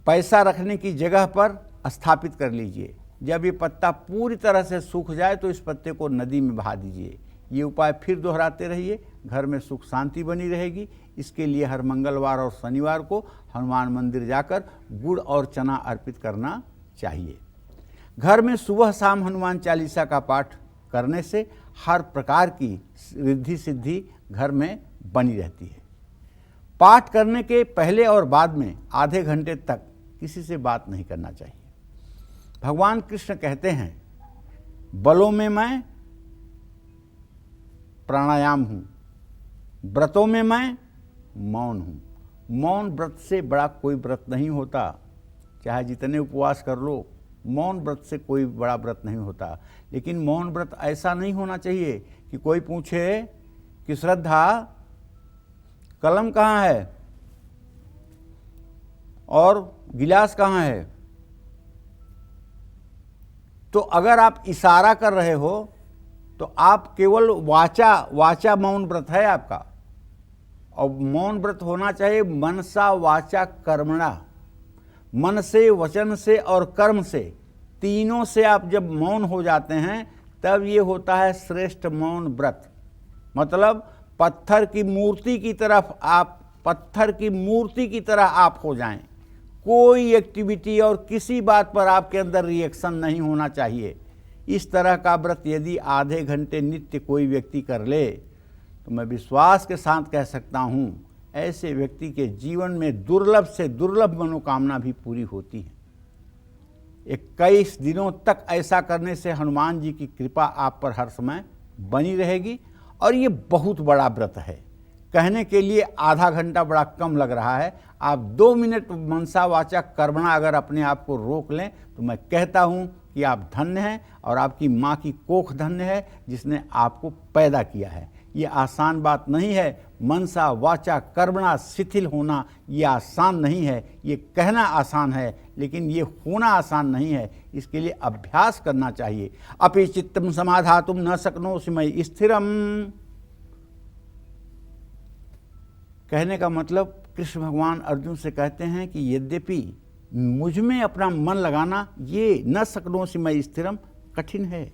पैसा रखने की जगह पर स्थापित कर लीजिए। जब ये पत्ता पूरी तरह से सूख जाए तो इस पत्ते को नदी में बहा दीजिए। ये उपाय फिर दोहराते रहिए, घर में सुख शांति बनी रहेगी। इसके लिए हर मंगलवार और शनिवार को हनुमान मंदिर जाकर गुड़ और चना अर्पित करना चाहिए। घर में सुबह शाम हनुमान चालीसा का पाठ करने से हर प्रकार की रिद्धि सिद्धि घर में बनी रहती है। पाठ करने के पहले और बाद में आधे घंटे तक किसी से बात नहीं करना चाहिए। भगवान कृष्ण कहते हैं, बलों में मैं प्राणायाम हूँ, व्रतों में मैं मौन हूँ। मौन व्रत से बड़ा कोई व्रत नहीं होता, चाहे जितने उपवास कर लो, मौन व्रत से कोई बड़ा व्रत नहीं होता। लेकिन मौन व्रत ऐसा नहीं होना चाहिए कि कोई पूछे कि श्रद्धा कलम कहाँ है और गिलास कहाँ है। तो अगर आप इशारा कर रहे हो तो आप केवल वाचा मौन व्रत है आपका। और मौन व्रत होना चाहिए मनसा वाचा कर्मणा, मन से, वचन से और कर्म से, तीनों से आप जब मौन हो जाते हैं तब ये होता है श्रेष्ठ मौन व्रत। मतलब पत्थर की मूर्ति की तरह आप हो जाएं। कोई एक्टिविटी और किसी बात पर आपके अंदर रिएक्शन नहीं होना चाहिए। इस तरह का व्रत यदि आधे घंटे नित्य कोई व्यक्ति कर ले तो मैं विश्वास के साथ कह सकता हूँ ऐसे व्यक्ति के जीवन में दुर्लभ से दुर्लभ मनोकामना भी पूरी होती है। 21 दिनों तक ऐसा करने से हनुमान जी की कृपा आप पर हर समय बनी रहेगी। और ये बहुत बड़ा व्रत है। कहने के लिए आधा घंटा बड़ा कम लग रहा है। आप 2 मिनट मनसा वाचा कर्मणा अगर अपने आप को रोक लें तो मैं कहता हूँ कि आप धन्य हैं और आपकी माँ की कोख धन्य है जिसने आपको पैदा किया है। ये आसान बात नहीं है। मनसा वाचा कर्मणा शिथिल होना ये आसान नहीं है। ये कहना आसान है लेकिन ये होना आसान नहीं है। इसके लिए अभ्यास करना चाहिए। अपि चित्तम समाधातुम न शक्नोषि मयि स्थिरम। कहने का मतलब कृष्ण भगवान अर्जुन से कहते हैं कि यद्यपि मुझ में अपना मन लगाना ये न शक्नोषि मयि स्थिरम कठिन है।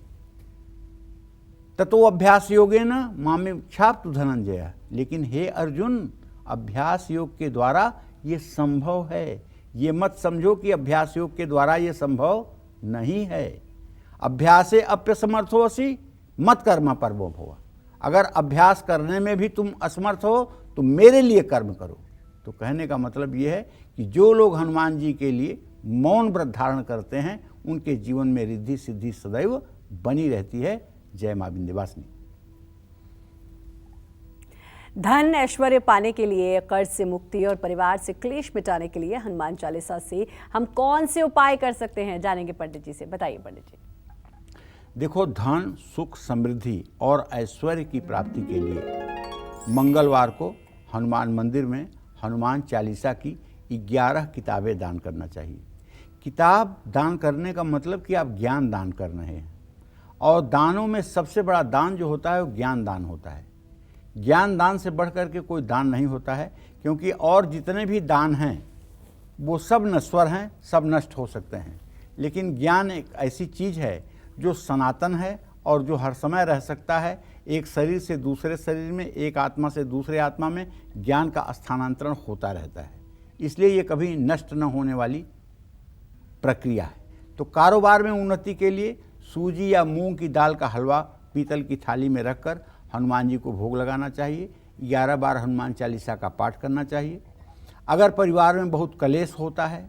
ततो अभ्यास योगेन मामेक्षाप्तु धनंजय। लेकिन हे अर्जुन, अभ्यास योग के द्वारा ये संभव है। ये मत समझो कि अभ्यास योग के द्वारा ये संभव नहीं है। अभ्यासे अप्यसमर्थोऽसि मत कर्म परमो भव। अगर अभ्यास करने में भी तुम असमर्थ हो तो मेरे लिए कर्म करो। तो कहने का मतलब ये है कि जो लोग हनुमान जी के लिए मौन व्रत धारण करते हैं उनके जीवन में रिद्धि सिद्धि सदैव बनी रहती है। जय मां विंध्यवासिनी। धन ऐश्वर्य पाने के लिए, कर्ज से मुक्ति और परिवार से क्लेश मिटाने के लिए हनुमान चालीसा से हम कौन से उपाय कर सकते हैं, जानेंगे पंडित जी से। बताइए पंडित जी। देखो, धन, सुख, समृद्धि और ऐश्वर्य की प्राप्ति के लिए मंगलवार को हनुमान मंदिर में हनुमान चालीसा की 11 किताबें दान करना चाहिए। किताब दान करने का मतलब कि आप ज्ञान दान कर रहे हैं। और दानों में सबसे बड़ा दान जो होता है वो ज्ञान दान होता है। ज्ञान दान से बढ़कर के कोई दान नहीं होता है, क्योंकि और जितने भी दान हैं वो सब नश्वर हैं, सब नष्ट हो सकते हैं। लेकिन ज्ञान एक ऐसी चीज़ है जो सनातन है और जो हर समय रह सकता है। एक शरीर से दूसरे शरीर में, एक आत्मा से दूसरे आत्मा में ज्ञान का स्थानांतरण होता रहता है। इसलिए ये कभी नष्ट न होने वाली प्रक्रिया है। तो कारोबार में उन्नति के लिए सूजी या मूंग की दाल का हलवा पीतल की थाली में रखकर हनुमान जी को भोग लगाना चाहिए। 11 बार हनुमान चालीसा का पाठ करना चाहिए। अगर परिवार में बहुत कलेश होता है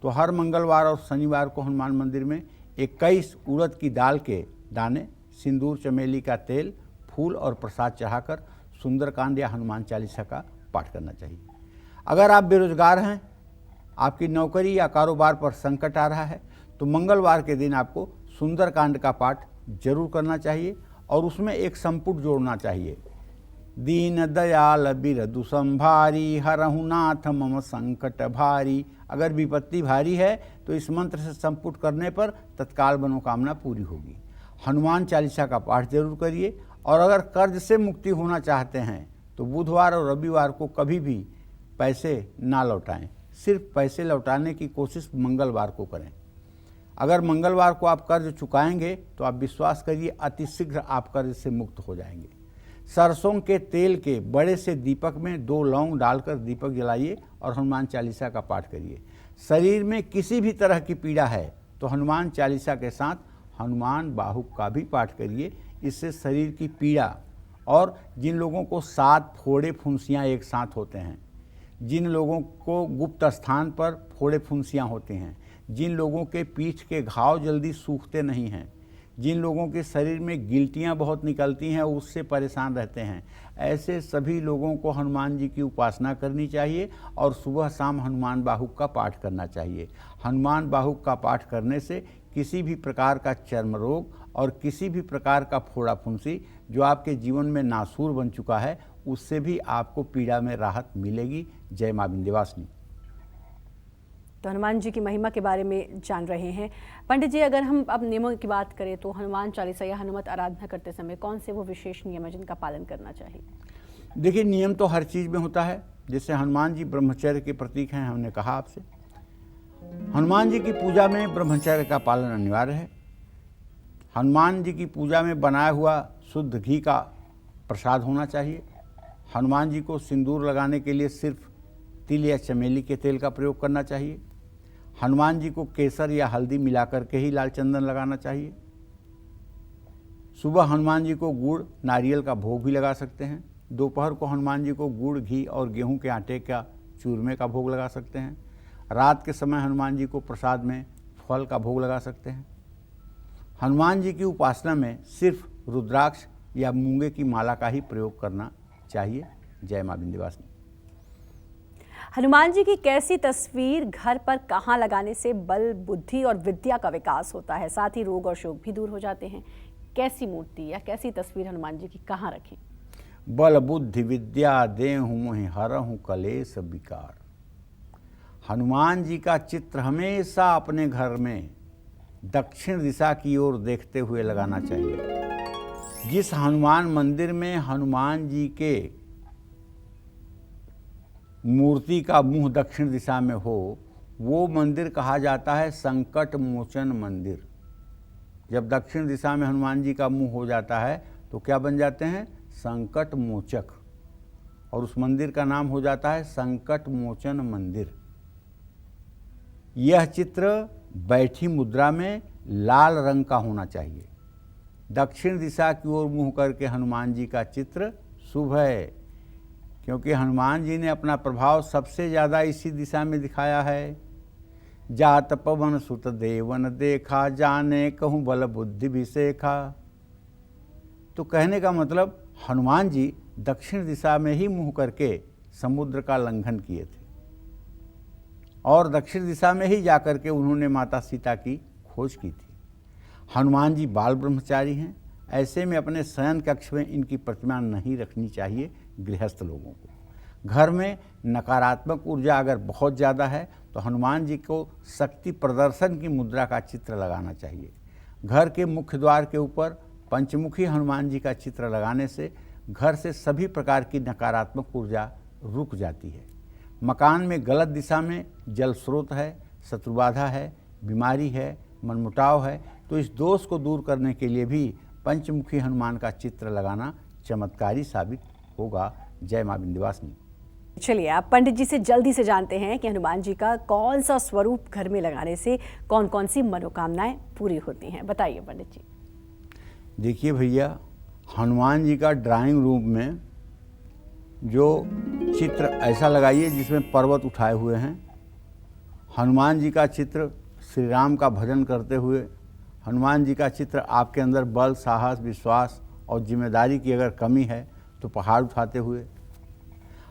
तो हर मंगलवार और शनिवार को हनुमान मंदिर में 21 उड़द की दाल के दाने, सिंदूर, चमेली का तेल, फूल और प्रसाद चढ़ाकर सुंदरकांड या हनुमान चालीसा का पाठ करना चाहिए। अगर आप बेरोजगार हैं, आपकी नौकरी या कारोबार पर संकट आ रहा है, तो मंगलवार के दिन आपको सुंदरकांड का पाठ जरूर करना चाहिए और उसमें एक संपुट जोड़ना चाहिए। दीन दयाल बिरदु संभारी, हरहु नाथ मम संकट भारी। अगर विपत्ति भारी है तो इस मंत्र से संपुट करने पर तत्काल मनोकामना पूरी होगी। हनुमान चालीसा का पाठ जरूर करिए। और अगर कर्ज से मुक्ति होना चाहते हैं तो बुधवार और रविवार को कभी भी पैसे ना लौटाएं। सिर्फ पैसे लौटाने की कोशिश मंगलवार को करें। अगर मंगलवार को आप कर्ज चुकाएंगे तो आप विश्वास करिए अतिशीघ्र आप कर्ज से मुक्त हो जाएंगे। सरसों के तेल के बड़े से दीपक में 2 लौंग डालकर दीपक जलाइए और हनुमान चालीसा का पाठ करिए। शरीर में किसी भी तरह की पीड़ा है तो हनुमान चालीसा के साथ हनुमान बाहुक का भी पाठ करिए। इससे शरीर की पीड़ा, और जिन लोगों को 7 फोड़े फुंसियाँ एक साथ होते हैं, जिन लोगों को गुप्त स्थान पर फोड़े फुंसियाँ होते हैं, जिन लोगों के पीठ के घाव जल्दी सूखते नहीं हैं, जिन लोगों के शरीर में गिल्टियाँ बहुत निकलती हैं, उससे परेशान रहते हैं, ऐसे सभी लोगों को हनुमान जी की उपासना करनी चाहिए और सुबह शाम हनुमान बाहुक का पाठ करना चाहिए। हनुमान बाहुक का पाठ करने से किसी भी प्रकार का चर्म रोग और किसी भी प्रकार का फोड़ा फुंसी जो आपके जीवन में नासूर बन चुका है, उससे भी आपको पीड़ा में राहत मिलेगी। जय मां विंध्यवासिनी। तो हनुमान जी की महिमा के बारे में जान रहे हैं। पंडित जी, अगर हम अब नियमों की बात करें तो हनुमान चालीसा या हनुमत आराधना करते समय कौन से वो विशेष नियम है जिनका पालन करना चाहिए? देखिए, नियम तो हर चीज़ में होता है। जैसे हनुमान जी ब्रह्मचर्य के प्रतीक हैं, हमने कहा आपसे। हनुमान जी की पूजा में ब्रह्मचर्य का पालन अनिवार्य है। हनुमान जी की पूजा में बनाया हुआ शुद्ध घी का प्रसाद होना चाहिए। हनुमान जी को सिंदूर लगाने के लिए सिर्फ तिल या चमेली के तेल का प्रयोग करना चाहिए। हनुमान जी को केसर या हल्दी मिलाकर के ही लाल चंदन लगाना चाहिए। सुबह हनुमान जी को गुड़ नारियल का भोग भी लगा सकते हैं। दोपहर को हनुमान जी को गुड़, घी और गेहूं के आटे का चूरमे का भोग लगा सकते हैं। रात के समय हनुमान जी को प्रसाद में फल का भोग लगा सकते हैं। हनुमान जी की उपासना में सिर्फ रुद्राक्ष या मूंगे की माला का ही प्रयोग करना चाहिए। जय मां विंध्यवासिनी। हनुमान जी की कैसी तस्वीर घर पर कहाँ लगाने से बल, बुद्धि और विद्या का विकास होता है, साथ ही रोग और शोक भी दूर हो जाते हैं? कैसी मूर्ति या कैसी तस्वीर हनुमान जी की कहाँ रखें? बल बुद्धि विद्या देहु मोहि हरहु कलेश विकार। हनुमान जी का चित्र हमेशा अपने घर में दक्षिण दिशा की ओर देखते हुए लगाना चाहिए। जिस हनुमान मंदिर में हनुमान जी के मूर्ति का मुंह दक्षिण दिशा में हो, वो मंदिर कहा जाता है संकट मोचन मंदिर। जब दक्षिण दिशा में हनुमान जी का मुंह हो जाता है तो क्या बन जाते हैं? संकट मोचक। और उस मंदिर का नाम हो जाता है संकट मोचन मंदिर। यह चित्र बैठी मुद्रा में लाल रंग का होना चाहिए। दक्षिण दिशा की ओर मुंह करके हनुमान जी का चित्र शुभ है, क्योंकि हनुमान जी ने अपना प्रभाव सबसे ज़्यादा इसी दिशा में दिखाया है। जात पवन सुत देवन देखा, जाने कहूँ बल बुद्धि भी सेखा। तो कहने का मतलब हनुमान जी दक्षिण दिशा में ही मुंह करके समुद्र का लंघन किए थे और दक्षिण दिशा में ही जाकर के उन्होंने माता सीता की खोज की थी। हनुमान जी बाल ब्रह्मचारी हैं। ऐसे में अपने शयन कक्ष में इनकी प्रतिमा नहीं रखनी चाहिए गृहस्थ लोगों को। घर में नकारात्मक ऊर्जा अगर बहुत ज़्यादा है तो हनुमान जी को शक्ति प्रदर्शन की मुद्रा का चित्र लगाना चाहिए। घर के मुख्य द्वार के ऊपर पंचमुखी हनुमान जी का चित्र लगाने से घर से सभी प्रकार की नकारात्मक ऊर्जा रुक जाती है। मकान में गलत दिशा में जल स्रोत है, शत्रुबाधा है, बीमारी है, मनमुटाव है, तो इस दोष को दूर करने के लिए भी पंचमुखी हनुमान का चित्र लगाना चमत्कारी साबित होगा। जय मां विंध्यवासिनी। चलिए, आप पंडित जी से जल्दी से जानते हैं कि हनुमान जी का कौन सा स्वरूप घर में लगाने से कौन कौन सी मनोकामनाएं पूरी होती हैं। बताइए पंडित जी। देखिए भैया, हनुमान जी का ड्राइंग रूम में जो चित्र ऐसा लगाइए जिसमें पर्वत उठाए हुए हैं। हनुमान जी का चित्र श्री राम का भजन करते हुए। हनुमान जी का चित्र आपके अंदर बल, साहस, विश्वास और जिम्मेदारी की अगर कमी है तो पहाड़ उठाते हुए।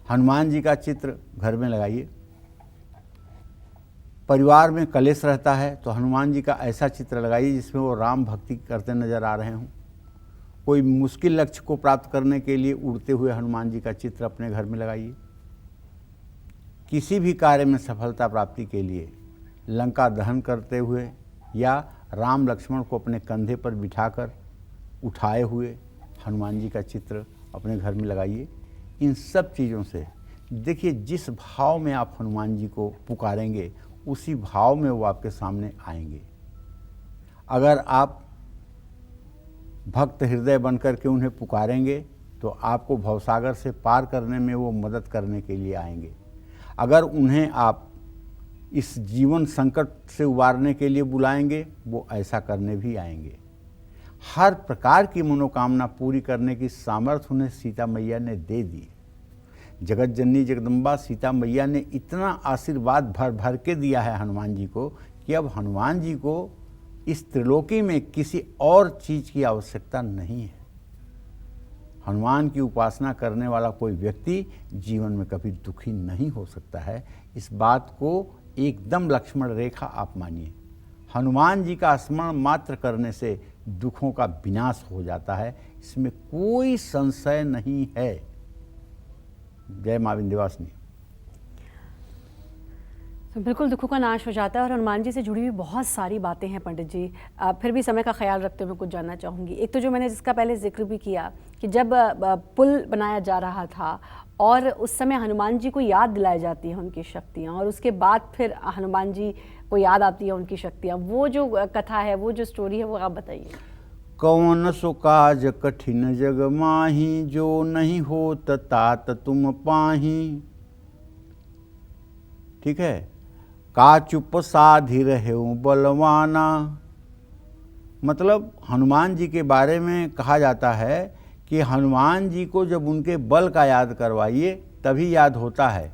हनुमान जी का चित्र घर में लगाइए। परिवार में कलेश रहता है तो हनुमान जी का ऐसा चित्र लगाइए जिसमें वो राम भक्ति करते नजर आ रहे हों। कोई मुश्किल लक्ष्य को प्राप्त करने के लिए उड़ते हुए हनुमान जी का चित्र अपने घर में लगाइए। किसी भी कार्य में सफलता प्राप्ति के लिए लंका दहन करते हुए या राम लक्ष्मण को अपने कंधे पर बिठाकर उठाए हुए हनुमान जी का चित्र अपने घर में लगाइए। इन सब चीज़ों से देखिए, जिस भाव में आप हनुमान जी को पुकारेंगे उसी भाव में वो आपके सामने आएंगे। अगर आप भक्त हृदय बनकर के उन्हें पुकारेंगे तो आपको भवसागर से पार करने में वो मदद करने के लिए आएंगे। अगर उन्हें आप इस जीवन संकट से उबारने के लिए बुलाएंगे, वो ऐसा करने भी आएंगे। हर प्रकार की मनोकामना पूरी करने की सामर्थ्य उन्हें सीता मैया ने दे दी। जगत जननी जगदम्बा सीता मैया ने इतना आशीर्वाद भर भर के दिया है हनुमान जी को कि अब हनुमान जी को इस त्रिलोकी में किसी और चीज़ की आवश्यकता नहीं है। हनुमान की उपासना करने वाला कोई व्यक्ति जीवन में कभी दुखी नहीं हो सकता है। इस बात को एकदम लक्ष्मण रेखा आप मानिए। हनुमान जी का स्मरण मात्र करने से दुखों का विनाश हो जाता है, इसमें कोई संशय नहीं है। जय मां विंध्यवासिनी। तो बिल्कुल दुखों का नाश हो जाता है और हनुमान जी से जुड़ी हुई बहुत सारी बातें हैं पंडित जी। फिर भी समय का ख्याल रखते हुए कुछ जानना चाहूँगी। एक तो जो मैंने जिसका पहले जिक्र भी किया कि जब पुल बनाया जा रहा था और उस समय हनुमान जी को याद दिलाई जाती है उनकी शक्तियाँ, और उसके बाद फिर हनुमान जी को याद आती है उनकी शक्तियाँ, वो जो कथा है, वो जो स्टोरी है, वो आप बताइए। कौन सो काज कठिन जग माही, जो नहीं हो तात तुम पाही। ठीक है। का चुप साधि रहे बलवाना। मतलब हनुमान जी के बारे में कहा जाता है कि हनुमान जी को जब उनके बल का याद करवाइए तभी याद होता है।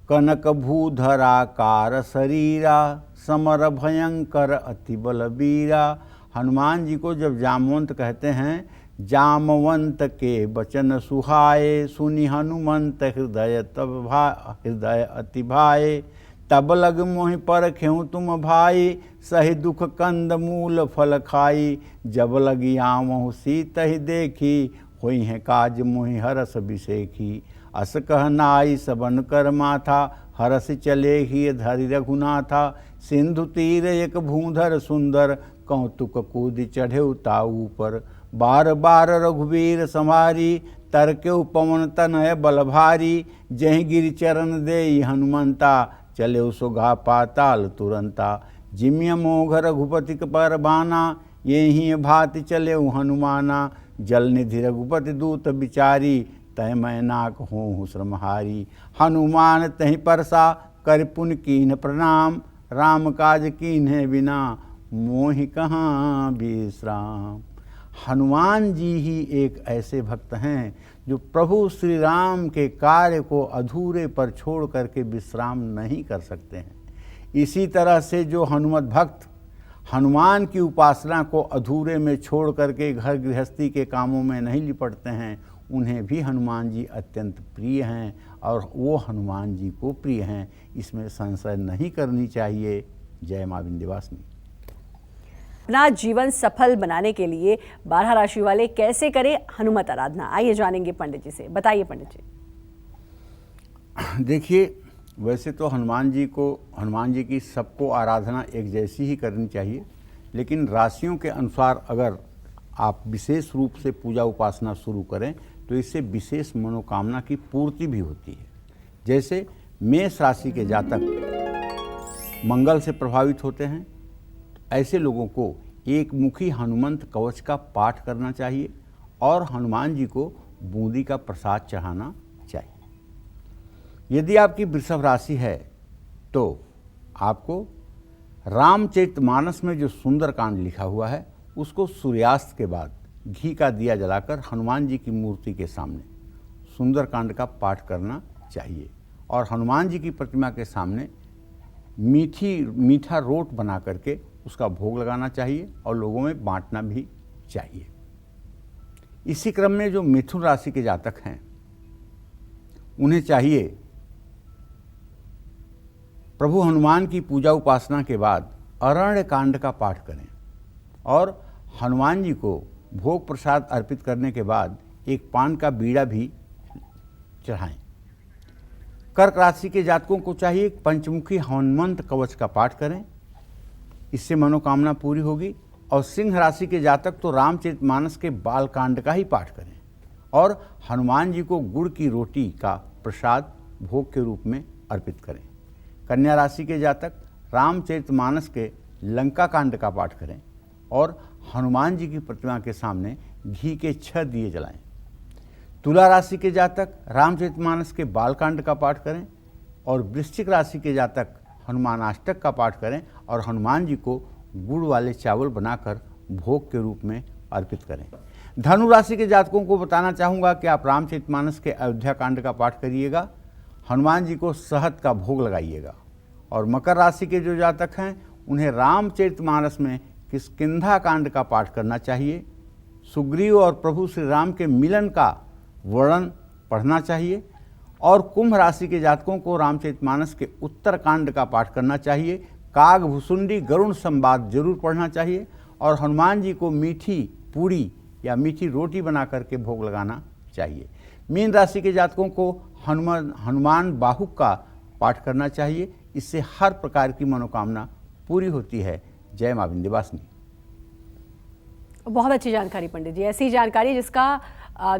कनक भूधराकार शरीरा, समर भयंकर अति बलबीरा। हनुमान जी को जब जामवंत कहते हैं, जामवंत के बचन सुहाए, सुनि हनुमंत हृदय तब हृदय अति भाए। तब लग मोहि परखें तुम भाई, सही दुख कंद मूल फल खाई। जब लगी आवहु सीत ही देखी, होई है काज मोहि हरस बिसेखी। अस कह नाई सबन कर माथा, हरस चले ही धरि रघुनाथा। सिंधु तीर एक भूधर सुंदर, कौतुक कूद चढ़े ताऊ पर। बार बार रघुवीर संभारी, तरके पवन तनय बल भारी। जहि गिरि चरण देई हनुमंता, चले सुगा पाताल तुरंता। जिम्य मोघ रघुपति पर बाना, ये ही भाति चले हनुमाना। जल निधि रघुपति दूत बिचारी, तय मैं नाक हूँ श्रमहारी। हनुमान तहि परसा, कर पुन कीन्ह प्रणाम। राम काज कीन्हे बिना, मोहि कहाँ विश्राम। हनुमान जी ही एक ऐसे भक्त हैं जो प्रभु श्री राम के कार्य को अधूरे पर छोड़ करके विश्राम नहीं कर सकते हैं। इसी तरह से जो हनुमत भक्त हनुमान की उपासना को अधूरे में छोड़ करके घर गृहस्थी के कामों में नहीं लिपटते हैं, उन्हें भी हनुमान जी अत्यंत प्रिय हैं और वो हनुमान जी को प्रिय हैं, इसमें संशय नहीं करनी चाहिए। जय मां विंध्यवासिनी। अपना जीवन सफल बनाने के लिए 12 राशि वाले कैसे करें हनुमत आराधना, आइए जानेंगे पंडित जी से। बताइए पंडित जी। देखिए, वैसे तो हनुमान जी की सबको आराधना एक जैसी ही करनी चाहिए, लेकिन राशियों के अनुसार अगर आप विशेष रूप से पूजा उपासना शुरू करें तो इससे विशेष मनोकामना की पूर्ति भी होती है। जैसे मेष राशि के जातक मंगल से प्रभावित होते हैं, ऐसे लोगों को एक मुखी हनुमंत कवच का पाठ करना चाहिए और हनुमान जी को बूंदी का प्रसाद चढ़ाना चाहिए। यदि आपकी वृषभ राशि है तो आपको रामचरितमानस में जो सुंदरकांड लिखा हुआ है उसको सूर्यास्त के बाद घी का दिया जलाकर हनुमान जी की मूर्ति के सामने सुंदरकांड का पाठ करना चाहिए और हनुमान जी की प्रतिमा के सामने मीठा रोट बना करके उसका भोग लगाना चाहिए और लोगों में बांटना भी चाहिए। इसी क्रम में जो मिथुन राशि के जातक हैं उन्हें चाहिए प्रभु हनुमान की पूजा उपासना के बाद अरण्य कांड का पाठ करें और हनुमान जी को भोग प्रसाद अर्पित करने के बाद एक पान का बीड़ा भी चढ़ाएं। कर्क राशि के जातकों को चाहिए पंचमुखी हनुमंत कवच का पाठ करें, इससे मनोकामना पूरी होगी। और सिंह राशि के जातक तो रामचरितमानस के बालकांड का ही पाठ करें और हनुमान जी को गुड़ की रोटी का प्रसाद भोग के रूप में अर्पित करें। कन्या राशि के जातक रामचरितमानस के लंका कांड का पाठ करें और हनुमान जी की प्रतिमा के सामने घी के 6 दिए जलाएं। तुला राशि के जातक रामचरितमानस के बालकांड का पाठ करें और वृश्चिक राशि के जातक हनुमानाष्टक का पाठ करें और हनुमान जी को गुड़ वाले चावल बनाकर भोग के रूप में अर्पित करें। धनु राशि के जातकों को बताना चाहूँगा कि आप रामचरितमानस के अयोध्या कांड का पाठ करिएगा, हनुमान जी को शहद का भोग लगाइएगा। और मकर राशि के जो जातक हैं उन्हें रामचरितमानस में किष्किंधा कांड का पाठ करना चाहिए, सुग्रीव और प्रभु श्री राम के मिलन का वर्णन पढ़ना चाहिए। और कुंभ राशि के जातकों को रामचरितमानस के उत्तर कांड का पाठ करना चाहिए, काग भुसुंडी गरुण संवाद जरूर पढ़ना चाहिए और हनुमान जी को मीठी पूड़ी या मीठी रोटी बना करके भोग लगाना चाहिए। मीन राशि के जातकों को हनुमान बाहुक का पाठ करना चाहिए, इससे हर प्रकार की मनोकामना पूरी होती है। जय मां विंध्यवासिनी। बहुत अच्छी जानकारी पंडित जी, ऐसी जानकारी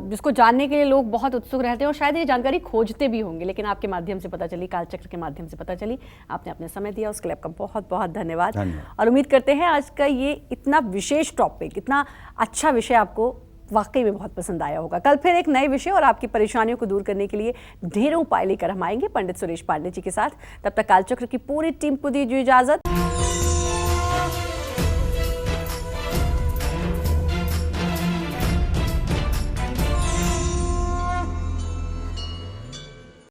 जिसको जानने के लिए लोग बहुत उत्सुक रहते हैं और शायद ये जानकारी खोजते भी होंगे, लेकिन आपके माध्यम से पता चली, कालचक्र के माध्यम से पता चली। आपने अपने समय दिया, उसके लिए आपका बहुत बहुत धन्यवाद। और उम्मीद करते हैं आज का ये इतना विशेष टॉपिक, इतना अच्छा विषय आपको वाकई में बहुत पसंद आया होगा। कल फिर एक नए विषय और आपकी परेशानियों को दूर करने के लिए ढेरों उपाय लेकर हम आएंगे पंडित सुरेश पांडे जी के साथ। तब तक कालचक्र की पूरी टीम को दीजिए इजाजत।